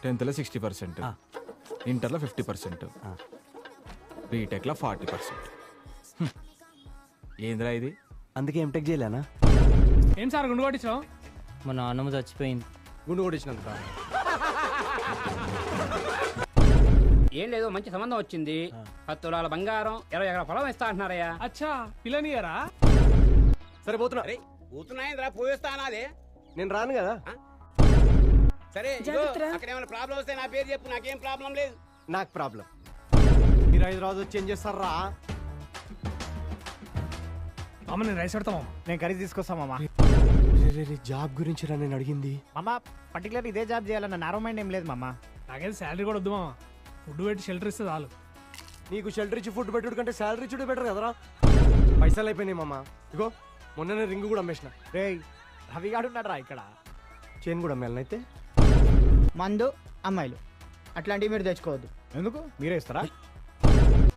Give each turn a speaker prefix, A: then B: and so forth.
A: 10th 60%, ఇంటర్లో 50%, బీటెక్లో 40%. ఏందిరా ఇది?
B: అందుకే ఎంటెక్ చేయలేనా?
C: ఏం సార్ గుండు కొట్టించావు?
D: మా నాన్నమ్మ చచ్చిపోయింది.
B: గుండు కొట్టించినందుక?
E: ఏం లేదు, మంచి సంబంధం వచ్చింది. 10 తులాల బంగారం, 20 ఎకరాల పొలం ఇస్తా అంటున్నారయ్యా.
C: అచ్చా పిల్లనియరా?
B: సరే పోతున్నా.
E: కూతున్నాయిందిరా, పోయిస్తానా అదే.
B: నేను రాను కదా.
E: సరే అక్కడ ఏమైనా ప్రాబ్లం వస్తే నా పేరు చెప్పు, నాకేం ప్రాబ్లం లేదు.
B: నాకు ప్రాబ్లం. మీరు హైదరాబాద్ వచ్చి ఏం చేస్తారా?
C: అమ్మ నేను రైస్ పెడతాం.
F: నేను కర్రీ తీసుకొస్తా మామ.
B: జాబ్ గురించి రా నేను అడిగింది.
F: మామ పర్టికులర్ ఇదే జాబ్ చేయాలన్న నారో మైండ్ ఏం లేదు మామ.
C: నాకైతే శాలరీ కూడా వద్దు మామ, ఫుడ్ పెట్టి షెల్టర్ ఇస్తే చాలు.
B: నీకు షెల్టర్ ఇచ్చి ఫుడ్ పెట్టుడు కంటే శాలరీ ఇచ్చుడే బెటర్ కదరా. పైసలు అయిపోయినాయి మామ. ఇగో మొన్ననే రింగ్ కూడా అమ్మేసిన.
F: రే రవిగాడు ఉన్నాడు రా ఇక్కడ.
B: చైన్ కూడా అమ్మేయాలనైతే.
G: మందు అమ్మాయిలు అట్లాంటివి మీరు తెచ్చుకోవద్దు.
F: ఎందుకు మీరే ఇస్తారా?